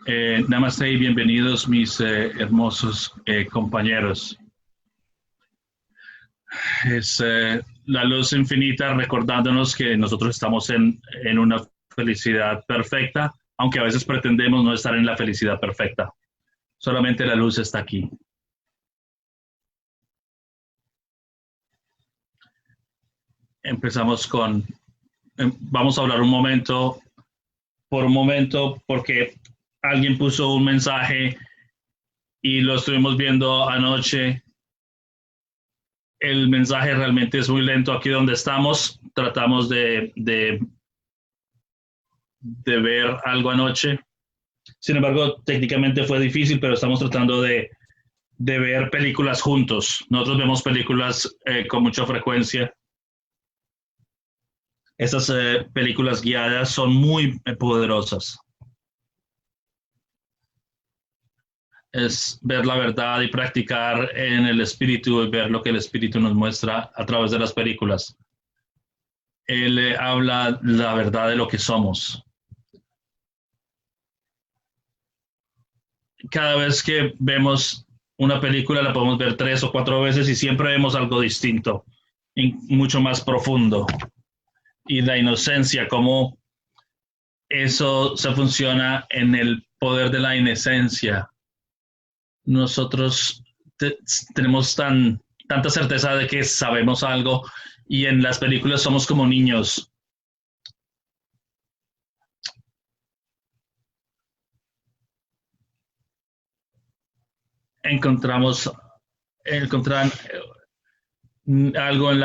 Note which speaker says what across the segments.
Speaker 1: Namaste y bienvenidos mis hermosos compañeros. Es la luz infinita recordándonos que nosotros estamos en una felicidad perfecta, aunque a veces pretendemos no estar en la felicidad perfecta. Solamente la luz está aquí. Empezamos vamos a hablar por un momento, porque alguien puso un mensaje y lo estuvimos viendo anoche. El mensaje realmente es muy lento aquí donde estamos. Tratamos de ver algo anoche. Sin embargo, técnicamente fue difícil, pero estamos tratando de ver películas juntos. Nosotros vemos películas con mucha frecuencia. Estas películas guiadas son muy poderosas. Es ver la verdad y practicar en el espíritu y ver lo que el espíritu nos muestra a través de las películas. Él habla la verdad de lo que somos. Cada vez que vemos una película la podemos ver 3 o 4 veces y siempre vemos algo distinto y mucho más profundo. Y la inocencia, cómo eso se funciona en el poder de la inocencia. Nosotros tenemos tanta certeza de que sabemos algo y en las películas somos como niños. Encontrar algo en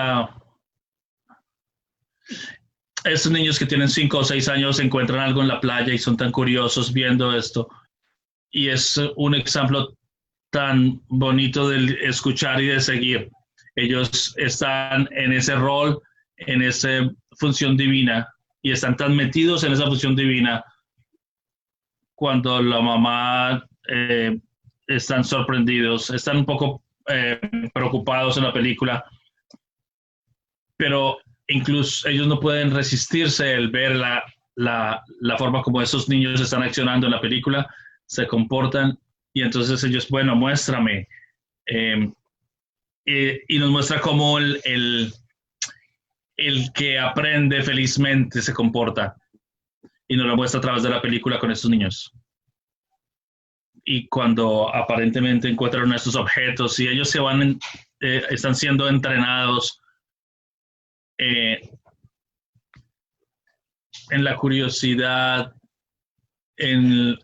Speaker 1: estos niños que tienen 5 o 6 años encuentran algo en la playa y son tan curiosos viendo esto. Y es un ejemplo tan bonito de escuchar y de seguir. Ellos están en ese rol, en esa función divina y están tan metidos en esa función divina cuando la mamá están sorprendidos, están un poco preocupados en la película, pero incluso ellos no pueden resistirse el ver la forma como esos niños están accionando en la película, se comportan y entonces ellos, bueno, muéstrame. Eh, y nos muestra cómo el que aprende felizmente se comporta y nos lo muestra a través de la película con estos niños. Y cuando aparentemente encuentran estos objetos y ellos están siendo entrenados eh, en la curiosidad, en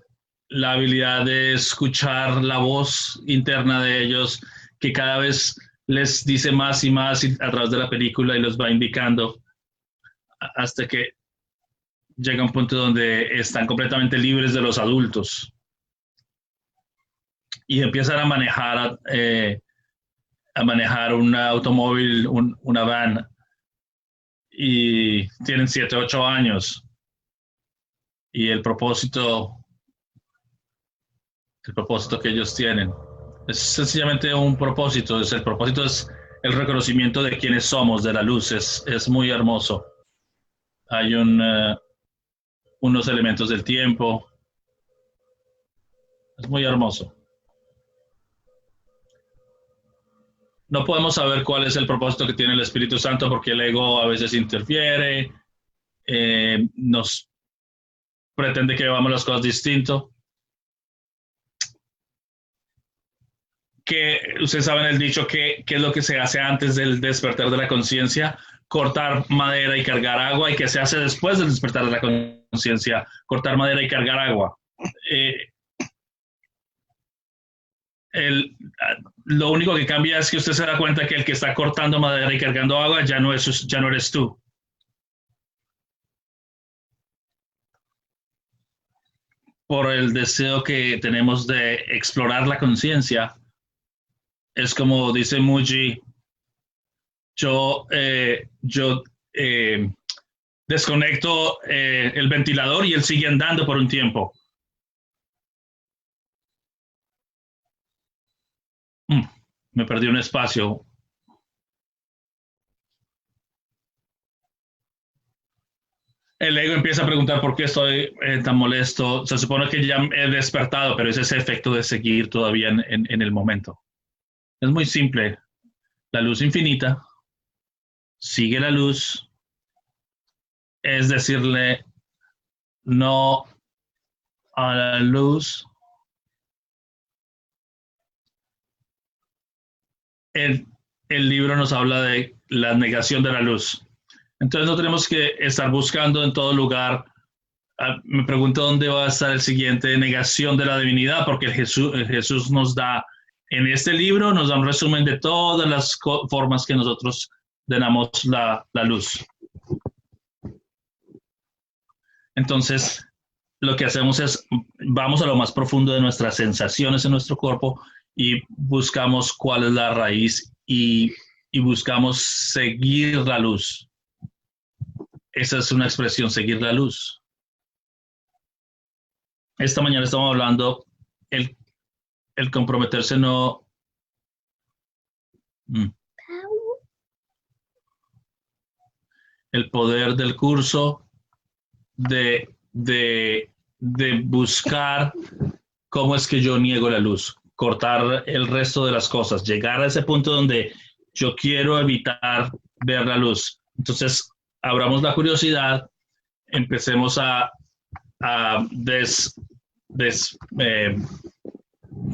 Speaker 1: la habilidad de escuchar la voz interna de ellos, que cada vez les dice más y más a través de la película y los va indicando hasta que llega un punto donde están completamente libres de los adultos y empiezan a manejar un automóvil, una van, y tienen 7, 8 años. Y el propósito que ellos tienen es sencillamente un propósito. El propósito es el reconocimiento de quiénes somos, de la luz. Es muy hermoso. Hay unos elementos del tiempo. Es muy hermoso. No podemos saber cuál es el propósito que tiene el Espíritu Santo porque el ego a veces interfiere, nos pretende que veamos las cosas distinto. Que ustedes saben el dicho que es lo que se hace antes del despertar de la conciencia, cortar madera y cargar agua, y que se hace después del despertar de la conciencia, cortar madera y cargar agua. Eh, el, lo único que cambia es que usted se da cuenta que el que está cortando madera y cargando agua ya no eres tú. Por el deseo que tenemos de explorar la conciencia, es como dice Muji, yo desconecto el ventilador y él sigue andando por un tiempo. Mm, Me perdí un espacio. El ego empieza a preguntar por qué estoy tan molesto. Se supone que ya he despertado, pero es ese efecto de seguir todavía en el momento. Es muy simple. La luz infinita sigue la luz, es decirle no a la luz. El, el libro nos habla de la negación de la luz. Entonces no tenemos que estar buscando en todo lugar. Me pregunto dónde va a estar el siguiente negación de la divinidad, porque Jesús nos da, en este libro, nos da un resumen de todas las formas que nosotros denamos la luz. Entonces, lo que hacemos es, vamos a lo más profundo de nuestras sensaciones en nuestro cuerpo y buscamos cuál es la raíz y buscamos seguir la luz. Esa es una expresión, seguir la luz. Esta mañana estamos hablando el comprometerse no. El poder del curso de buscar cómo es que yo niego la luz, cortar el resto de las cosas, llegar a ese punto donde yo quiero evitar ver la luz. Entonces, abramos la curiosidad, empecemos a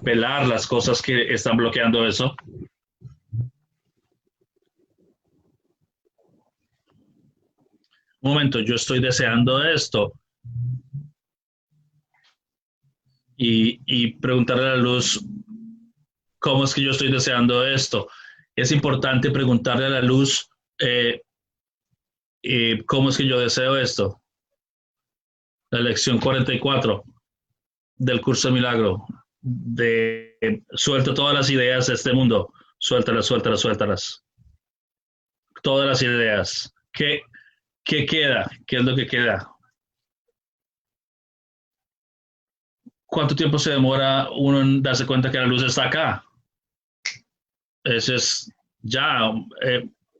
Speaker 1: pelar las cosas que están bloqueando eso. Un momento, yo estoy deseando esto. Y preguntarle a la luz, ¿cómo es que yo estoy deseando esto? Es importante preguntarle a la luz, ¿cómo es que yo deseo esto? La lección 44 del curso de milagro, suelta todas las ideas de este mundo, suéltalas, suéltalas, suéltalas. Todas las ideas. ¿Qué queda? ¿Qué es lo que queda? ¿Cuánto tiempo se demora uno en darse cuenta que la luz está acá? Ese es ya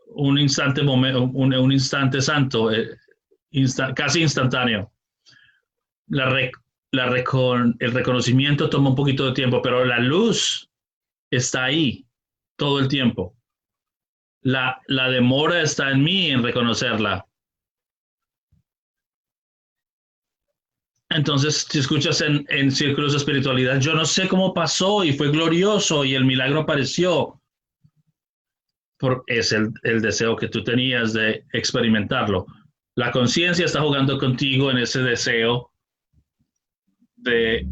Speaker 1: un instante, un instante santo, casi instantáneo. El reconocimiento toma un poquito de tiempo, pero la luz está ahí todo el tiempo. La demora está en mí en reconocerla. Entonces, si escuchas en círculos de espiritualidad, yo no sé cómo pasó y fue glorioso y el milagro apareció. Es el deseo que tú tenías de experimentarlo. La conciencia está jugando contigo en ese deseo de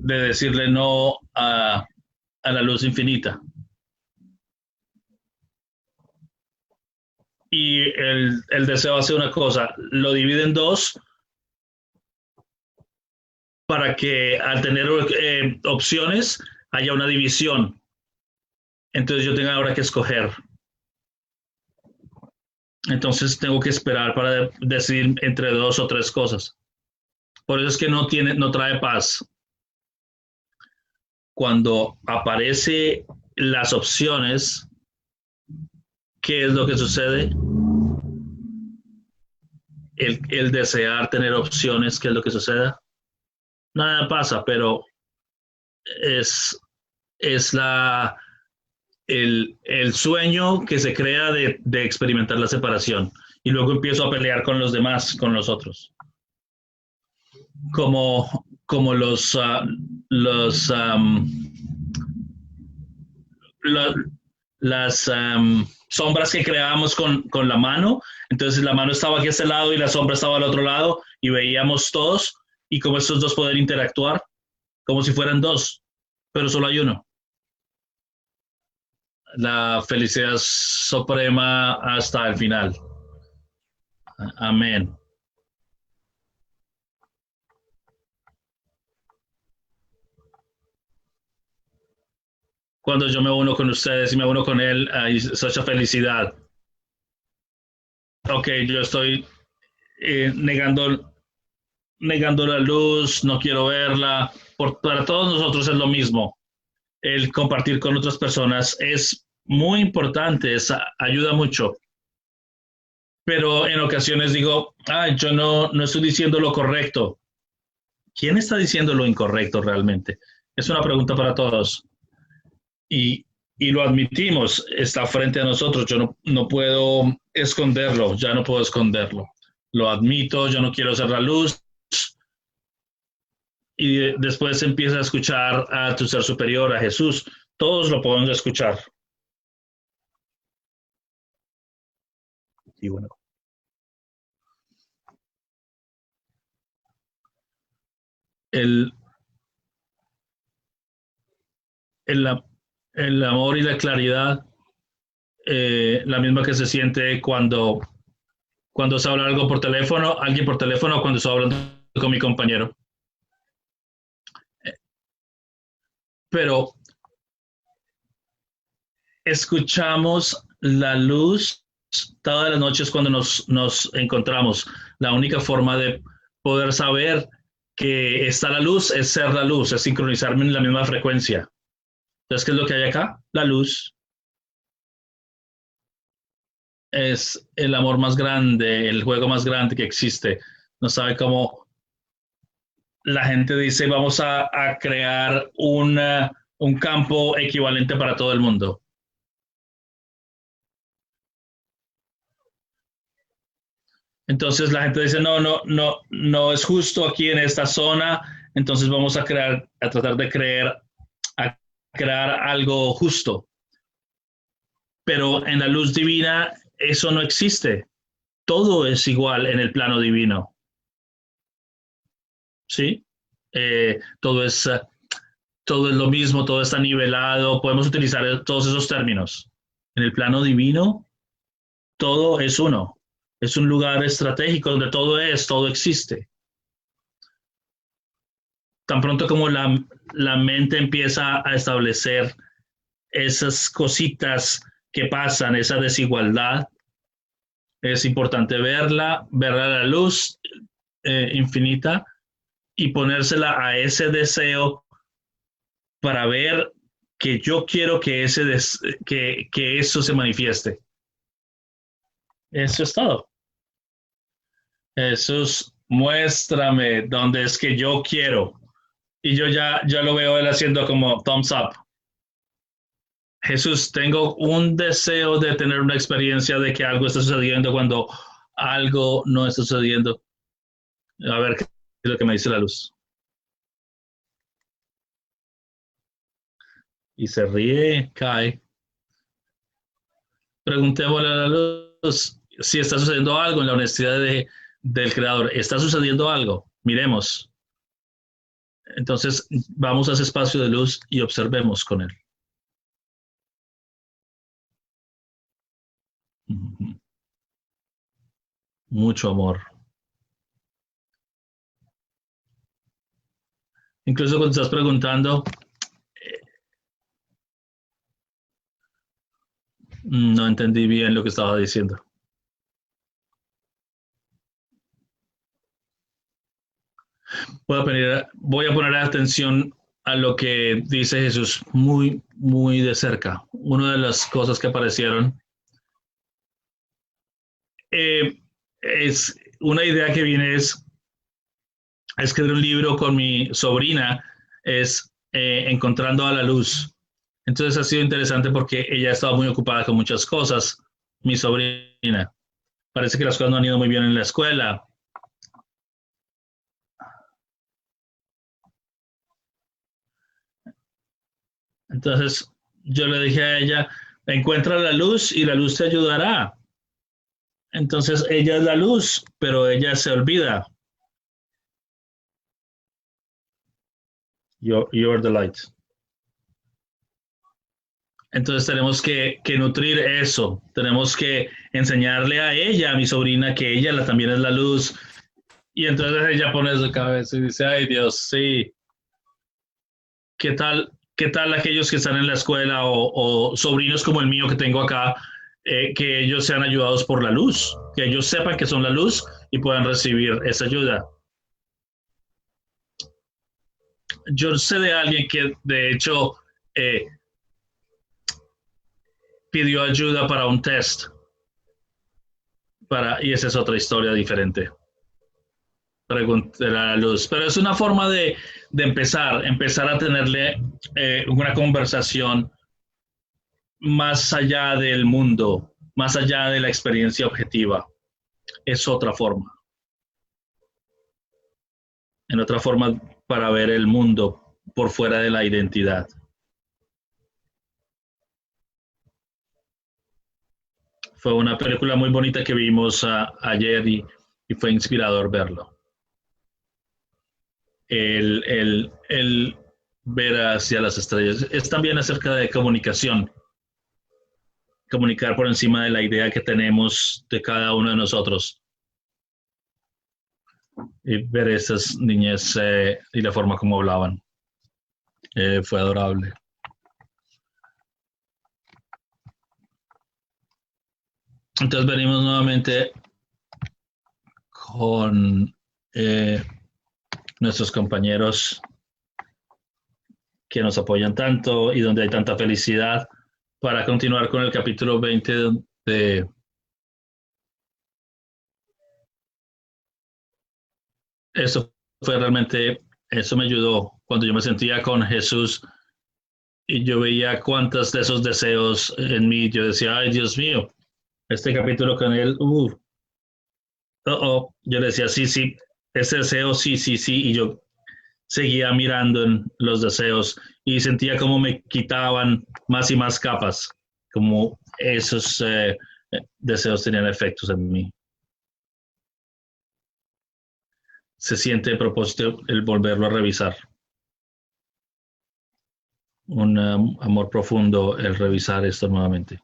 Speaker 1: decirle no a la luz infinita. Y el deseo hace una cosa, lo divide en dos para que al tener opciones haya una división. Entonces yo tenga ahora que escoger. Entonces tengo que esperar para decidir entre dos o tres cosas. Por eso es que no trae paz. Cuando aparecen las opciones, ¿qué es lo que sucede? El desear tener opciones, ¿qué es lo que sucede? Nada pasa, pero es el sueño que se crea de experimentar la separación. Y luego empiezo a pelear con los demás, con los otros. Como las sombras que creábamos con la mano. Entonces la mano estaba aquí a este lado y la sombra estaba al otro lado y veíamos todos y como estos dos pueden interactuar como si fueran dos, pero solo hay uno. La felicidad suprema hasta el final. Amén. Cuando yo me uno con ustedes y me uno con él, hay mucha felicidad. Ok, yo estoy negando la luz, no quiero verla. Para todos nosotros es lo mismo. El compartir con otras personas es muy importante, ayuda mucho. pero en ocasiones digo, yo no estoy diciendo lo correcto. ¿Quién está diciendo lo incorrecto realmente? Es una pregunta para todos. Y, y lo admitimos, está frente a nosotros. Yo no puedo esconderlo, ya no puedo esconderlo. Lo admito, yo no quiero hacer la luz. Y después empieza a escuchar a tu ser superior, a Jesús. Todos lo podemos escuchar. Y bueno, el, el, el amor y la claridad, la misma que se siente cuando se habla algo por teléfono, alguien por teléfono, cuando estoy hablando con mi compañero. Pero escuchamos la luz todas las noches cuando nos encontramos. La única forma de poder saber que está la luz es ser la luz, es sincronizarme en la misma frecuencia. Entonces, ¿qué es lo que hay acá? La luz es el amor más grande, el juego más grande que existe. No sabe cómo la gente dice, vamos a crear un campo equivalente para todo el mundo. Entonces la gente dice, no es justo aquí en esta zona, entonces vamos a tratar de a crear algo justo. Pero en la luz divina eso no existe. Todo es igual en el plano divino. ¿Sí? Eh, todo es, uh, todo es lo mismo, todo está nivelado. Podemos utilizar todos esos términos. En el plano divino, todo es uno. Es un lugar estratégico donde todo existe. Tan pronto como la mente empieza a establecer esas cositas que pasan, esa desigualdad, es importante verla a la luz infinita y ponérsela a ese deseo para ver que yo quiero que eso se manifieste. Eso es todo. Jesús, muéstrame dónde es que yo quiero. Y yo ya lo veo él haciendo como thumbs up. Jesús, tengo un deseo de tener una experiencia de que algo está sucediendo cuando algo no está sucediendo. A ver qué es lo que me dice la luz. Y se ríe, cae. Preguntémosle a la luz si está sucediendo algo en la honestidad del creador. ¿Está sucediendo algo? Miremos. Entonces vamos a ese espacio de luz y observemos con él. Mucho amor. Incluso cuando estás preguntando, no entendí bien lo que estaba diciendo. Voy a poner atención a lo que dice Jesús muy, muy de cerca. Una de las cosas que aparecieron es una idea que viene es a escribir un libro con mi sobrina, es Encontrando a la Luz. Entonces ha sido interesante porque ella ha estado muy ocupada con muchas cosas, mi sobrina. Parece que las cosas no han ido muy bien en la escuela. Entonces yo le dije a ella, encuentra la luz y la luz te ayudará. Entonces ella es la luz, pero ella se olvida. You're the light. Entonces tenemos que nutrir eso, tenemos que enseñarle a ella, a mi sobrina, que ella también es la luz. Y entonces ella pone su cabeza y dice, ay Dios, sí, qué tal aquellos que están en la escuela o sobrinos como el mío que tengo acá, que ellos sean ayudados por la luz, que ellos sepan que son la luz y puedan recibir esa ayuda? Yo sé de alguien que de hecho eh, pidió ayuda para un test y esa es otra historia diferente. Preguntar a la luz. Pero es una forma de empezar a tenerle una conversación más allá del mundo, más allá de la experiencia objetiva. Es otra forma. En otra forma para ver el mundo por fuera de la identidad. Fue una película muy bonita que vimos ayer y fue inspirador verlo. El ver hacia las estrellas. Es también acerca de comunicación. Comunicar por encima de la idea que tenemos de cada uno de nosotros. Y ver esas niñas y la forma como hablaban. Fue adorable. Entonces venimos nuevamente con nuestros compañeros que nos apoyan tanto y donde hay tanta felicidad para continuar con el capítulo 20 de eso fue realmente, eso me ayudó cuando yo me sentía con Jesús y yo veía cuántos de esos deseos en mí, yo decía, ay Dios mío, este capítulo con él, yo le decía, sí, sí, ese deseo, sí, sí, sí, y yo seguía mirando en los deseos y sentía como me quitaban más y más capas, como esos deseos tenían efectos en mí. Se siente a propósito el volverlo a revisar. Un amor profundo el revisar esto nuevamente.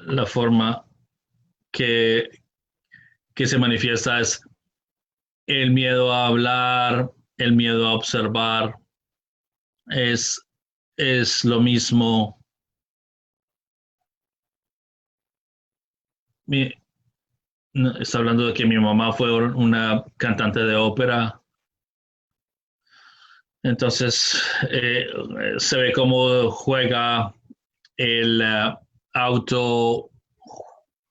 Speaker 1: La forma que, que se manifiesta es el miedo a hablar, el miedo a observar, es, es lo mismo. Mi, está hablando de que mi mamá fue una cantante de ópera, entonces se ve cómo juega el auto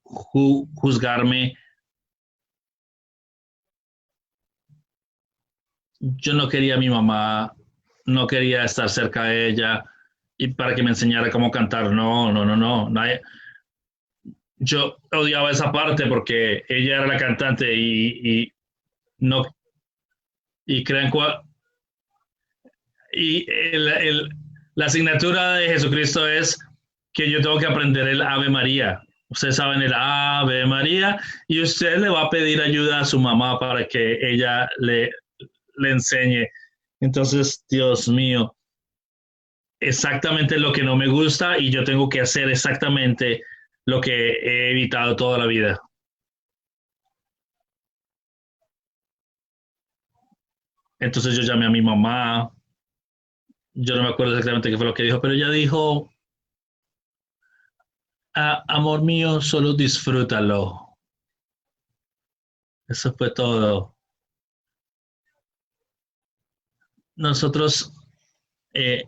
Speaker 1: juzgarme. Yo no quería a mi mamá, no quería estar cerca de ella y para que me enseñara cómo cantar. No, no, no, no. Nadie. Yo odiaba esa parte porque ella era la cantante y no y crean y la asignatura de Jesucristo es que yo tengo que aprender el Ave María. Ustedes saben el Ave María y usted le va a pedir ayuda a su mamá para que ella le enseñe. Entonces, Dios mío, exactamente lo que no me gusta y yo tengo que hacer exactamente lo que he evitado toda la vida. Entonces yo llamé a mi mamá, yo no me acuerdo exactamente qué fue lo que dijo, pero ella dijo, amor mío, solo disfrútalo. Eso fue todo. Nosotros eh,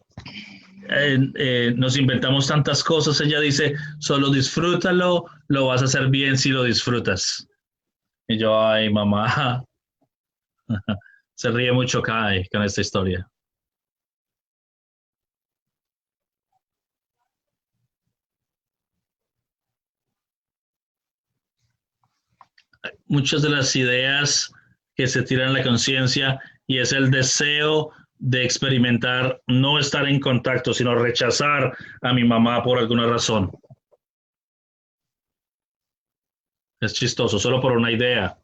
Speaker 1: nos inventamos tantas cosas. Ella dice, solo disfrútalo, lo vas a hacer bien si lo disfrutas. Y yo, ay, mamá, se ríe mucho Kai con esta historia. Muchas de las ideas que se tiran a la conciencia y es el deseo de experimentar, no estar en contacto, sino rechazar a mi mamá por alguna razón. Es chistoso, solo por una idea.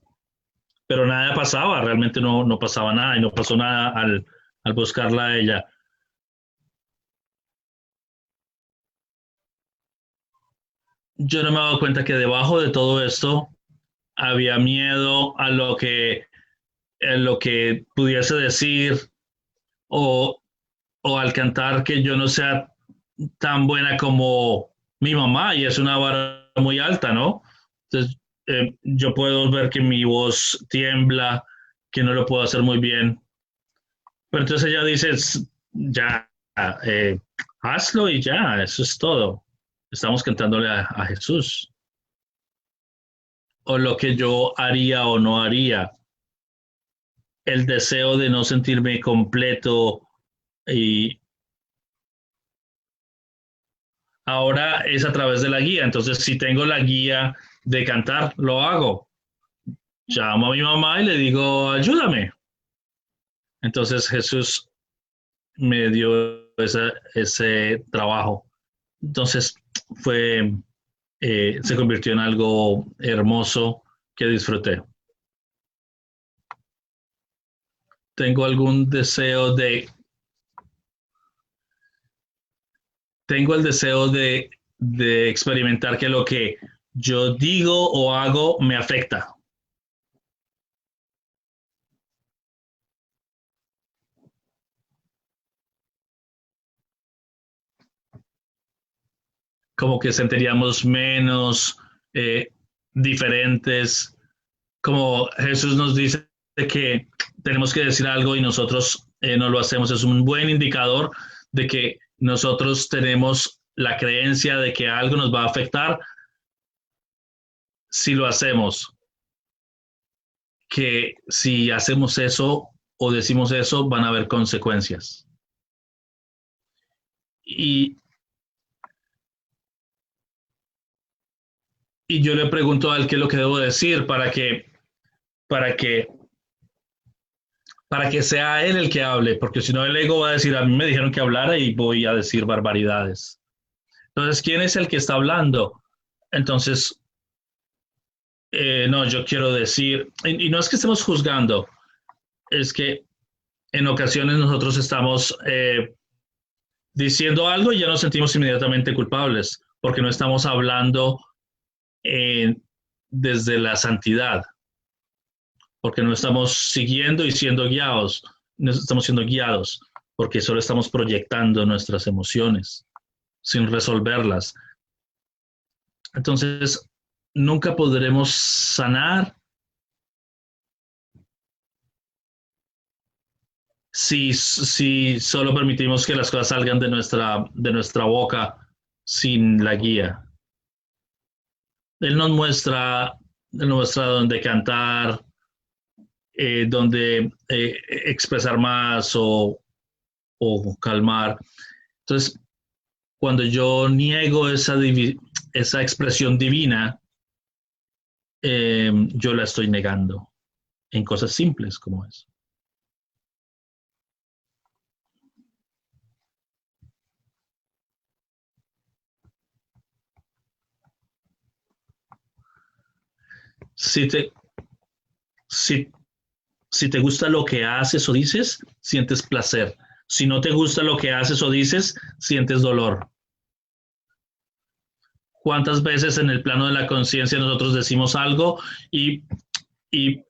Speaker 1: Pero nada pasaba, realmente no pasaba nada y no pasó nada al buscarla a ella. Yo no me he dado cuenta que debajo de todo esto había miedo a lo que pudiese decir o, o al cantar que yo no sea tan buena como mi mamá y es una vara muy alta, ¿no? Entonces, yo puedo ver que mi voz tiembla, que no lo puedo hacer muy bien. Pero entonces ella dice, ya, eh, hazlo y ya, eso es todo. Estamos cantándole a Jesús. O lo que yo haría o no haría. El deseo de no sentirme completo y ahora es a través de la guía. Entonces, si tengo la guía de cantar, lo hago. Llamo a mi mamá y le digo, ayúdame. Entonces Jesús me dio ese trabajo. Entonces fue, se convirtió en algo hermoso que disfruté. Tengo algún deseo de, tengo el deseo de experimentar que lo que yo digo o hago me afecta. Como que sentiríamos menos diferentes, como Jesús nos dice que tenemos que decir algo y nosotros no lo hacemos, es un buen indicador de que nosotros tenemos la creencia de que algo nos va a afectar si lo hacemos, que si hacemos eso o decimos eso van a haber consecuencias. Y, y yo le pregunto a él qué es lo que debo decir para que para que sea él el que hable, porque si no el ego va a decir, a mí me dijeron que hablara y voy a decir barbaridades. Entonces, ¿quién es el que está hablando? Entonces, no, yo quiero decir, y no es que estemos juzgando, es que en ocasiones nosotros estamos diciendo algo y ya nos sentimos inmediatamente culpables, porque no estamos hablando eh, desde la santidad, porque no estamos siguiendo y siendo guiados, no estamos siendo guiados, porque solo estamos proyectando nuestras emociones sin resolverlas. Entonces, nunca podremos sanar si solo permitimos que las cosas salgan de nuestra boca sin la guía. Él nos muestra dónde cantar, dónde expresar más o calmar. Entonces, cuando yo niego esa expresión divina, yo la estoy negando en cosas simples como eso. Si te, si, si te gusta lo que haces o dices, sientes placer. Si no te gusta lo que haces o dices, sientes dolor. ¿Cuántas veces en el plano de la conciencia nosotros decimos algo y, y,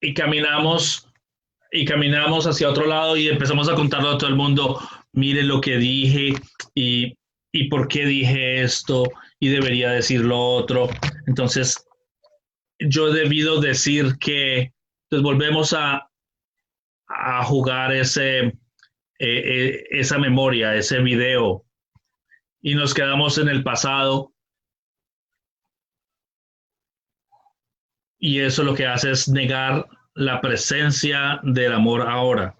Speaker 1: y caminamos y caminamos hacia otro lado y empezamos a contarlo a todo el mundo, mire lo que dije y por qué dije esto y debería decir lo otro? Entonces, yo he debido decir que, pues volvemos a jugar esa memoria, ese video, y nos quedamos en el pasado, y eso lo que hace es negar la presencia del amor ahora.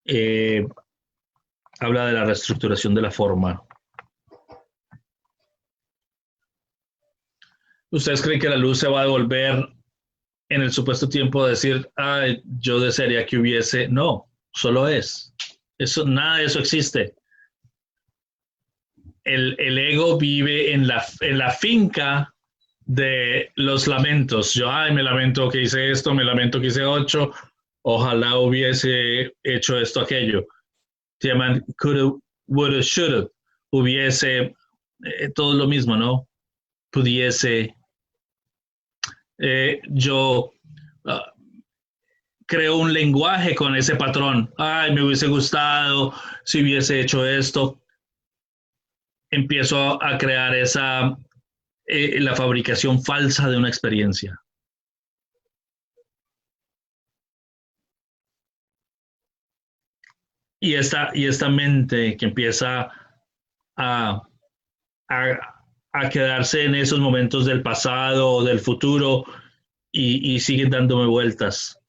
Speaker 1: Eh, Habla de la reestructuración de la forma. ¿Ustedes creen que la luz se va a devolver en el supuesto tiempo de decir, ay, yo desearía que hubiese? No, solo es. Eso, nada de eso existe. El ego vive en la finca de los lamentos. Yo, ay, me lamento que hice esto, me lamento que hice 8, ojalá hubiese hecho esto, aquello. Se llaman coulda, woulda, shoulda. Hubiese, todo lo mismo, ¿no? Pudiese. Yo creo un lenguaje con ese patrón. Ay, me hubiese gustado si hubiese hecho esto. Empiezo a crear la fabricación falsa de una experiencia. y esta mente que empieza a, a quedarse en esos momentos del pasado o del futuro y siguen dándome vueltas.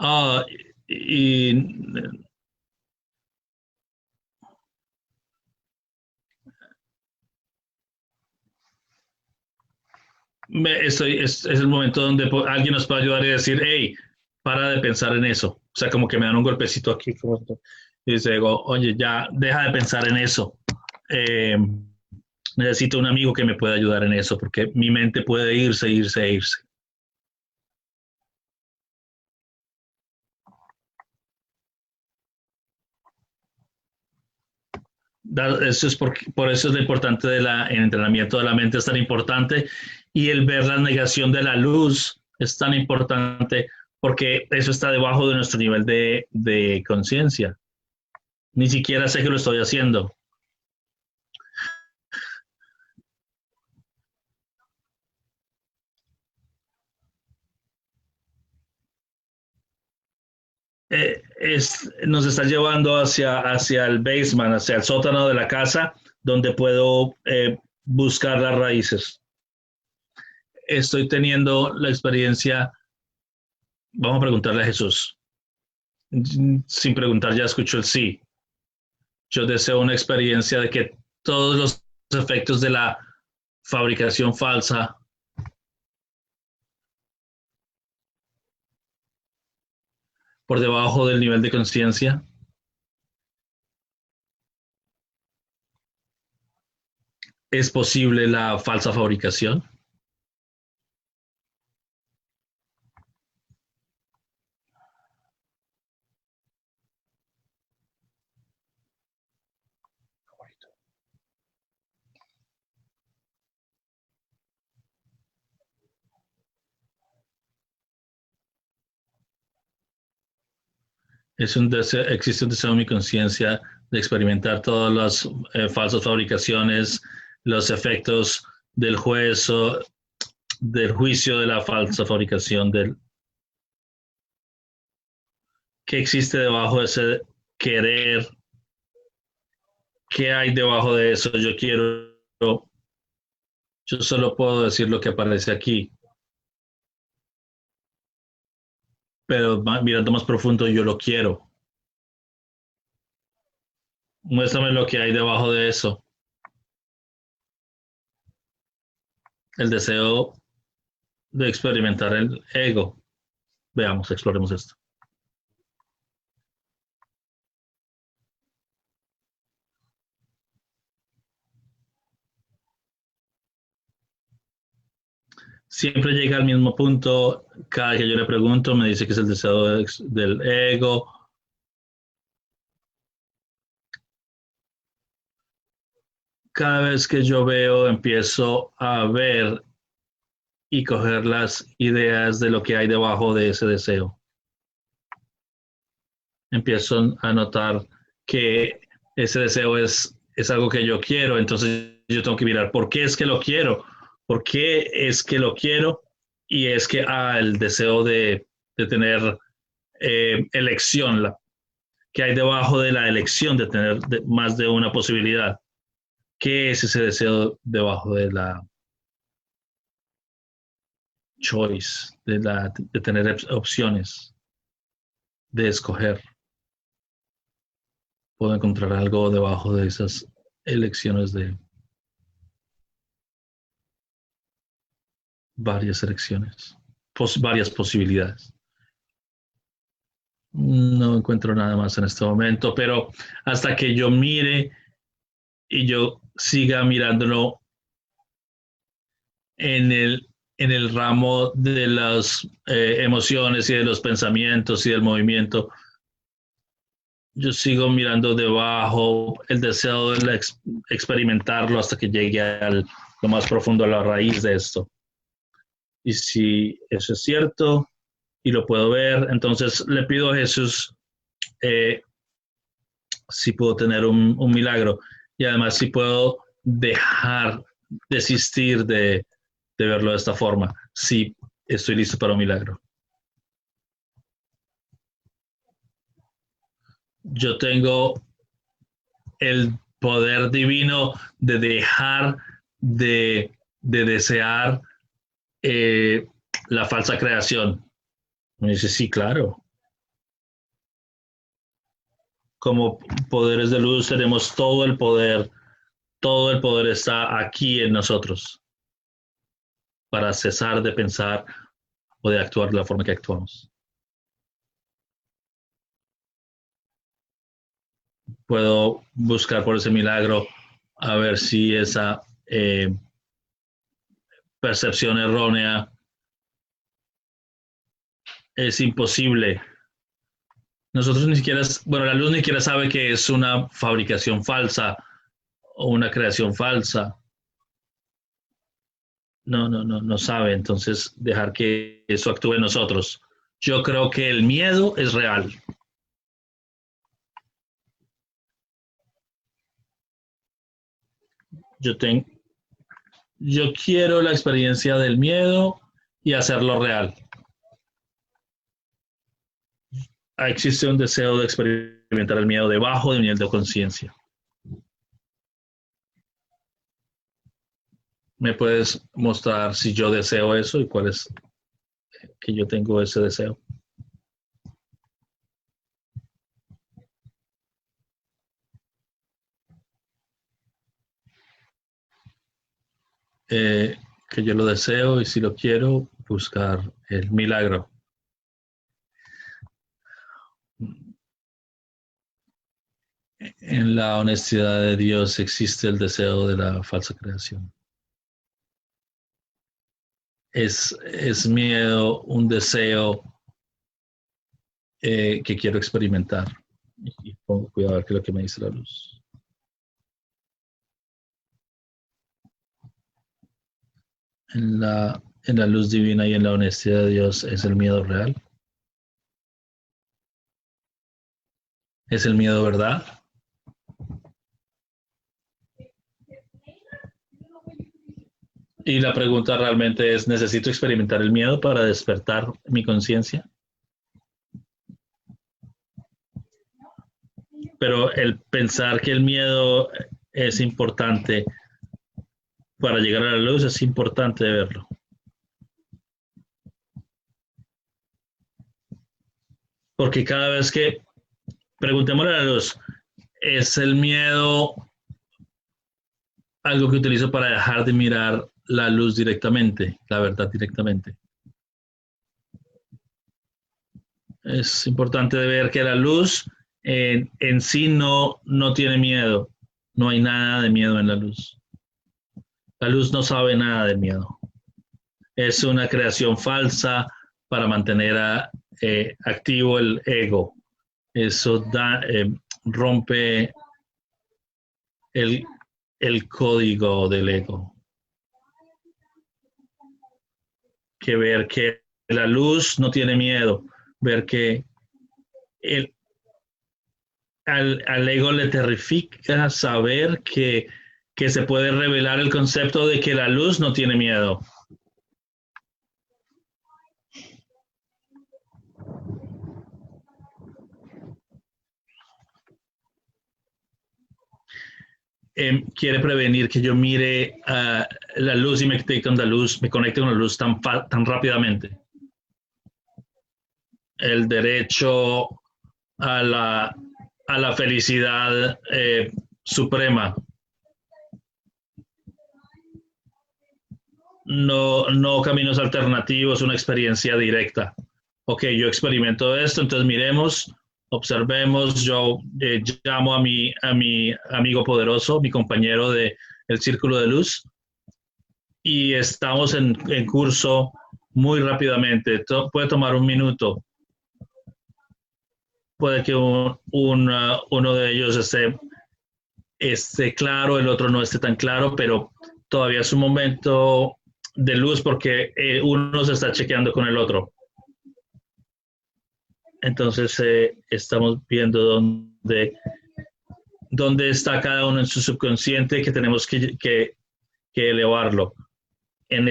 Speaker 1: Ah, y es el momento donde alguien nos puede ayudar y decir, hey, para de pensar en eso. O sea, como que me dan un golpecito aquí. Y digo, oye, ya deja de pensar en eso. Eh, necesito un amigo que me pueda ayudar en eso, porque mi mente puede irse, irse, irse. Eso es por eso es lo importante el entrenamiento de la mente es tan importante y el ver la negación de la luz es tan importante porque eso está debajo de nuestro nivel de conciencia. Ni siquiera sé que lo estoy haciendo. Nos está llevando hacia el basement, hacia el sótano de la casa, donde puedo buscar las raíces. Estoy teniendo la experiencia, vamos a preguntarle a Jesús. Sin preguntar, ya escucho el sí. Yo deseo una experiencia de que todos los efectos de la fabricación falsa por debajo del nivel de conciencia. ¿Es posible la falsa fabricación? Existe un deseo en mi conciencia de experimentar todas las falsas fabricaciones, los efectos del del juicio de la falsa fabricación, del qué existe debajo de ese querer, qué hay debajo de eso. Yo quiero, yo solo puedo decir lo que aparece aquí, pero mirando más profundo, yo lo quiero. Muéstrame lo que hay debajo de eso. El deseo de experimentar el ego. Veamos, exploremos esto. Siempre llega al mismo punto. Cada que yo le pregunto, me dice que es el deseo del ego. Cada vez que yo veo, empiezo a ver y coger las ideas de lo que hay debajo de ese deseo. Empiezo a notar que ese deseo es algo que yo quiero, entonces yo tengo que mirar por qué es que lo quiero, por qué es que lo quiero y es que el deseo de tener elección, que hay debajo de la elección de tener más de una posibilidad. ¿Qué es ese deseo debajo de la choice, de tener opciones, de escoger? Puedo encontrar algo debajo de esas elecciones de varias elecciones, varias posibilidades. No encuentro nada más en este momento, pero hasta que yo mire y yo siga mirándolo en el ramo de las emociones y de los pensamientos y del movimiento, yo sigo mirando debajo el deseo de experimentarlo hasta que llegue lo más profundo, a la raíz de esto. Y si eso es cierto y lo puedo ver, entonces le pido a Jesús eh, si puedo tener un milagro y además si puedo desistir de verlo de esta forma. Si estoy listo para un milagro. Yo tengo el poder divino de dejar de desear la falsa creación. Me dice, sí, claro. Como poderes de luz tenemos todo el poder está aquí en nosotros para cesar de pensar o de actuar de la forma que actuamos. Puedo buscar por ese milagro a ver si esa percepción errónea es imposible. Nosotros ni siquiera, bueno, la luz ni siquiera sabe que es una fabricación falsa o una creación falsa. No sabe. Entonces, dejar que eso actúe en nosotros. Yo creo que el miedo es real. Yo quiero la experiencia del miedo y hacerlo real. Existe un deseo de experimentar el miedo debajo del nivel de conciencia. ¿Me puedes mostrar si yo deseo eso y cuál es que yo tengo ese deseo? Que yo lo deseo y si lo quiero, buscar el milagro. En la honestidad de Dios existe el deseo de la falsa creación. Es miedo, un deseo que quiero experimentar. Y pongo cuidado a ver qué es lo que me dice la luz. En la luz divina y en la honestidad de Dios es el miedo real. ¿Es el miedo verdad? Y la pregunta realmente es, ¿necesito experimentar el miedo para despertar mi conciencia? Pero el pensar que el miedo es importante para llegar a la luz es importante verlo. Porque cada vez que preguntémosle a la luz, ¿es el miedo algo que utilizo para dejar de mirar la luz directamente, la verdad directamente? Es importante ver que la luz en sí no tiene miedo. No hay nada de miedo en la luz. La luz no sabe nada de miedo. Es una creación falsa para mantener activo el ego. Eso rompe el código del ego. Que ver que la luz no tiene miedo, ver que al ego le terrifica saber que se puede revelar el concepto de que la luz no tiene miedo. Quiere prevenir que yo mire la luz y me conecte con la luz tan rápidamente. El derecho a la felicidad suprema. No caminos alternativos, una experiencia directa. Ok, yo experimento esto, entonces miremos, observemos, yo llamo a mi amigo poderoso, mi compañero del círculo de luz, y estamos en curso muy rápidamente. Puede tomar un minuto. Puede que uno de ellos esté claro, el otro no esté tan claro, pero todavía es un momento de luz porque uno se está chequeando con el otro. Entonces estamos viendo dónde está cada uno en su subconsciente, que tenemos que elevarlo. Él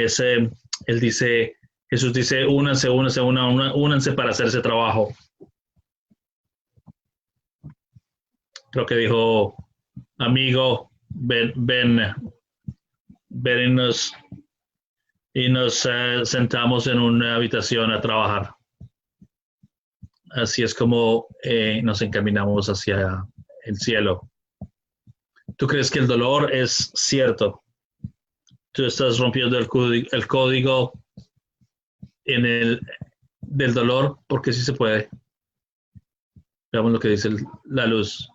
Speaker 1: dice, Jesús dice, únanse para hacer ese trabajo. Creo que dijo, amigo, ven y nos sentamos en una habitación a trabajar. Así es como nos encaminamos hacia el cielo. ¿Tú crees que el dolor es cierto? Tú estás rompiendo el código del dolor porque sí se puede. Veamos lo que dice la luz.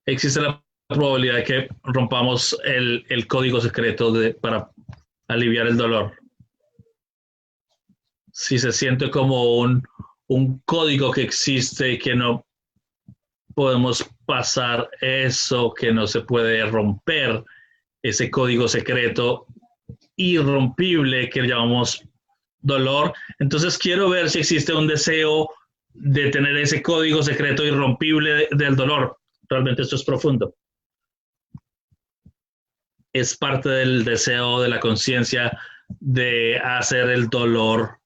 Speaker 1: Existe la probabilidad de que rompamos el código secreto para aliviar el dolor. Si se siente como un código que existe y que no podemos pasar eso, que no se puede romper, ese código secreto irrompible que llamamos dolor. Entonces quiero ver si existe un deseo de tener ese código secreto irrompible del dolor. Realmente esto es profundo. Es parte del deseo de la conciencia de hacer el dolor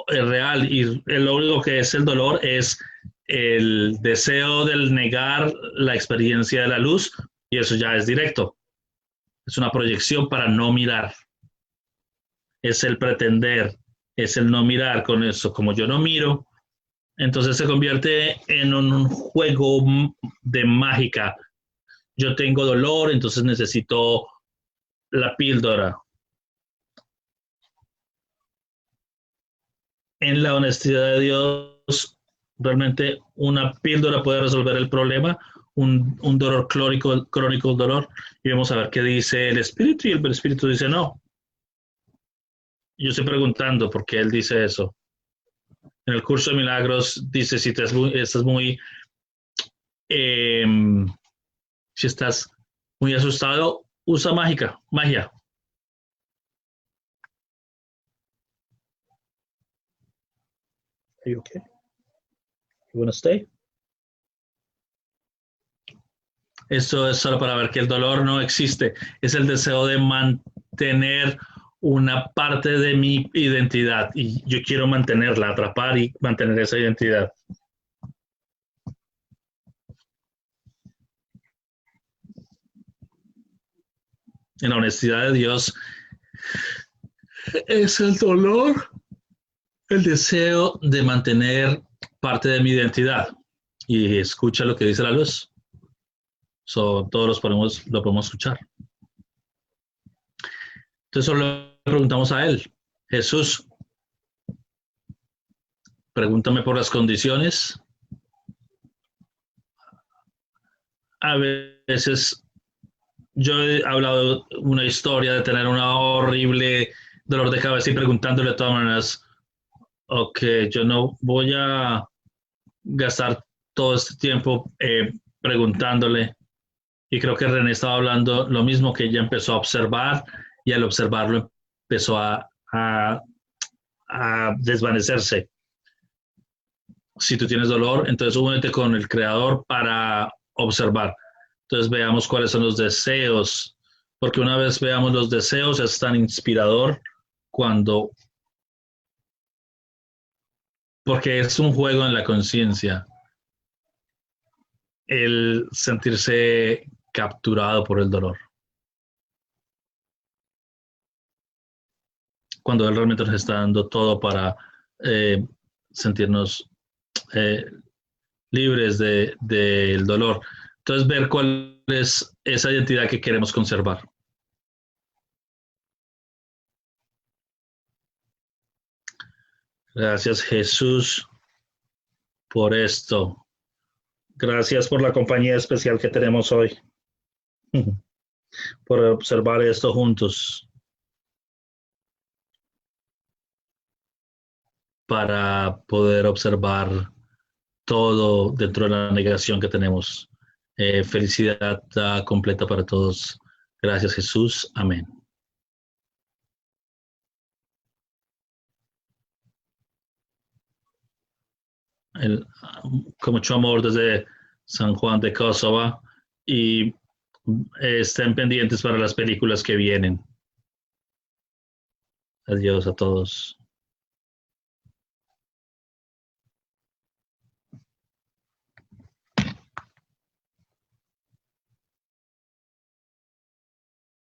Speaker 1: real, y lo único que es el dolor es el deseo del negar la experiencia de la luz, y eso ya es directo. Es una proyección para no mirar. Es el pretender, es el no mirar. Con eso, como yo no miro, entonces se convierte en un juego de mágica. Yo tengo dolor, entonces necesito la píldora. En la honestidad de Dios, realmente una píldora puede resolver el problema, un dolor crónico dolor, y vamos a ver qué dice el Espíritu, y el Espíritu dice no. Yo estoy preguntando por qué él dice eso. En el curso de milagros dice, si si estás muy asustado, usa magia. Are you okay? You wanna stay? Esto es solo para ver que el dolor no existe. Es el deseo de mantener una parte de mi identidad, y yo quiero mantenerla, atrapar y mantener esa identidad. En la honestidad de Dios es el dolor, el deseo de mantener parte de mi identidad. Y escucha lo que dice la luz. Todos lo podemos escuchar. Entonces solo le preguntamos a él, Jesús, pregúntame por las condiciones. A veces yo he hablado una historia de tener una horrible dolor de cabeza y preguntándole de todas maneras, ok, yo no voy a gastar todo este tiempo preguntándole. Y creo que René estaba hablando lo mismo, que ella empezó a observar, y al observarlo empezó a desvanecerse. Si tú tienes dolor, entonces únete con el Creador para observar. Entonces veamos cuáles son los deseos, porque una vez veamos los deseos es tan inspirador porque es un juego en la conciencia, el sentirse capturado por el dolor. Cuando Él realmente nos está dando todo para sentirnos libres del dolor. Entonces, ver cuál es esa identidad que queremos conservar. Gracias, Jesús, por esto. Gracias por la compañía especial que tenemos hoy, por observar esto juntos, para poder observar todo dentro de la negación que tenemos. Felicidad completa para todos. Gracias, Jesús. Amén. Con mucho amor desde San Juan de Kosovo, y estén pendientes para las películas que vienen. Adiós a todos.